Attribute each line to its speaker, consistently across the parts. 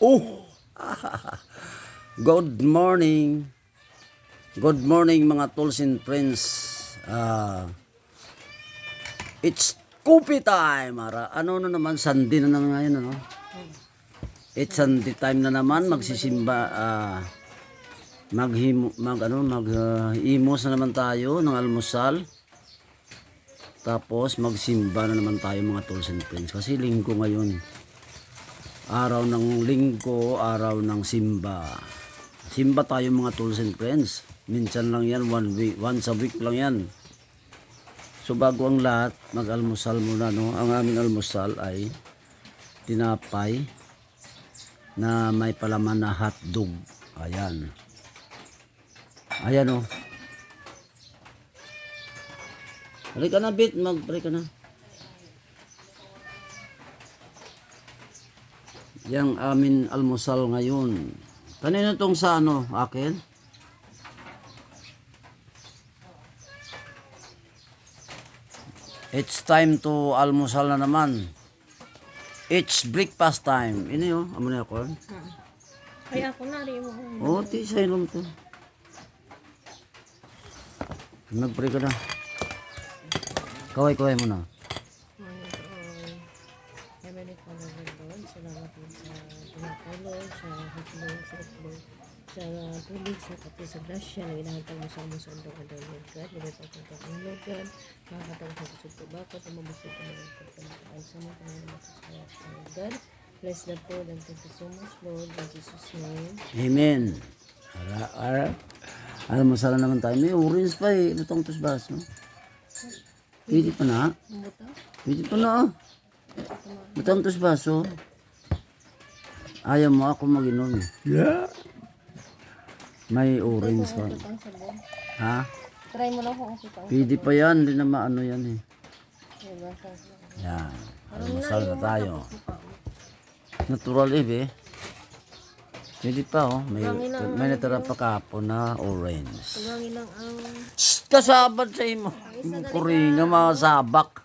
Speaker 1: Oh, good morning. Good morning mga tools and friends. It's coffee time. Ano na naman, Sunday na naman ngayon, ano? It's Sunday time na naman, magsisimba, mag-imos na naman tayo ng almusal. Tapos magsimba na naman tayo mga tools and friends. Kasi linggo ngayon. Araw ng linggo, araw ng simba. Simba tayo mga tools and friends. Minsan lang yan, once a week lang yan. So bago ang lahat, mag-almusal muna, no? Ang aming almusal ay tinapay na may palaman na hotdog. Ayan. Ayan, oh. Balik ka na, Bit. Balik ka na. Yang amin almusal ngayon. Kanino tong sa ano, akin? It's time to almusal na naman. It's breakfast time. Ini yo, amo na ako.
Speaker 2: Ay ako na rin mo.
Speaker 1: Oh, ti sa ilom to. Nagpre ka na. Kaway mo na.
Speaker 2: Salamat po sa pinapulong, sa hatlong, sa itlog, sa tubig, sa kape, sa grasya na inahantag mo sa amo sa andong-andong Lord God. Hindi pa kong kakang Lord God. Makakatang sa kusog ko bakit ang mabusog ko ng pagkakaan sa mga kanina masasayat sa Lord God. Bless the Lord and thank you so much, Lord. In Jesus' name.
Speaker 1: Amen. Almusal na naman tayo. May orange pa eh. Itong tusbas. No? Pwede pa na. Pwede pa na. Itong tusbas. Oh. Ayaw mo ako mag-inom. Yeah. May orange pa. Ha?
Speaker 2: Try mo lang kung kita.
Speaker 1: Pwede pa yan. Hindi na maano yan eh. Yan. Almusal na tayo. Natural eh. Pwede pa oh. May natara pa kapon na orange.
Speaker 2: Pagangin lang ang...
Speaker 1: Kasabad sa imo. Kuringa mga sabak.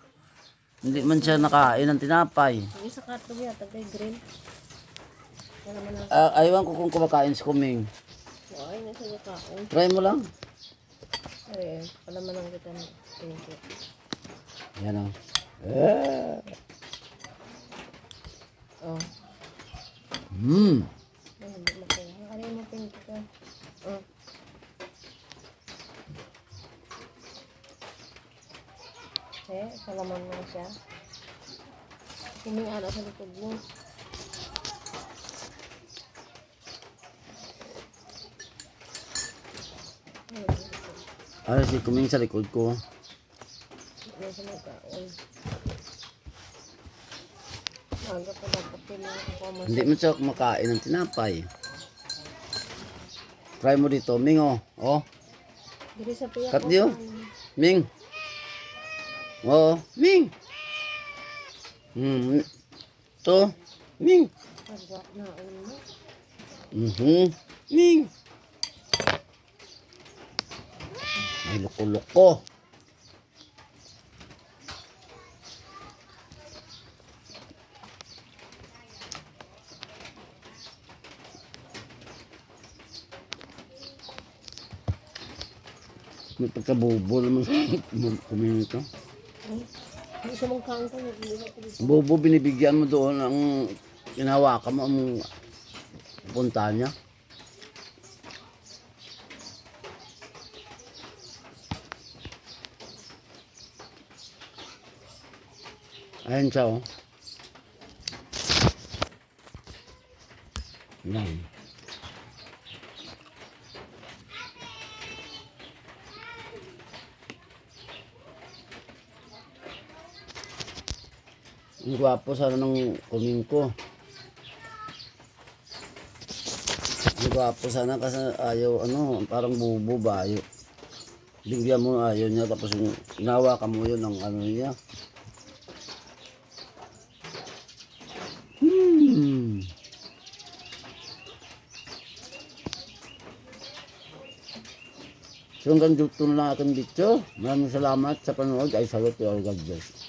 Speaker 1: Hindi man siya nakain ng tinapay.
Speaker 2: Ang isa katog yan, tagay grill.
Speaker 1: Aywan ko kung kumakain si Kuming.
Speaker 2: Ay, nasa iyo kaon.
Speaker 1: Try mo lang.
Speaker 2: Ay, palaman lang kita.
Speaker 1: Yan o.
Speaker 2: Oh. Ay, hindi makaya. Ano yung mapinto ka? Oh. Okay, palaman mo siya. Kuming ala sa likod mo.
Speaker 1: Ay, si Kuming sa likod ko.
Speaker 2: Ano sa mga kaon. Aga pa dapat pila ako mas.
Speaker 1: Hindi man siya kumakain ng tinapay. Try mo dito, Ming oh. Oh,
Speaker 2: Diri sa piyak.
Speaker 1: cut niyo. Ming. Oh, Ming. To, Ming.
Speaker 2: Pagwa na mo.
Speaker 1: Ming. Ay, loko-loko. May pagkabobo naman Kuming ito.
Speaker 2: Hindi siya mong kaon ko.
Speaker 1: Bobo, binibigyan mo doon ang hinahawakan mo ang punta niya. Ayan siya oh. Yan. Ang gwapo sana ng Kuming ko. Ang gwapo sana kasi ayaw parang bubo ba ayaw. Bigyan mo ayaw niya tapos hinahawakan mo yun ng niya. So hanggang dito na lang aking video. Maraming salamat sa panonood. Ay salute to all, God bless.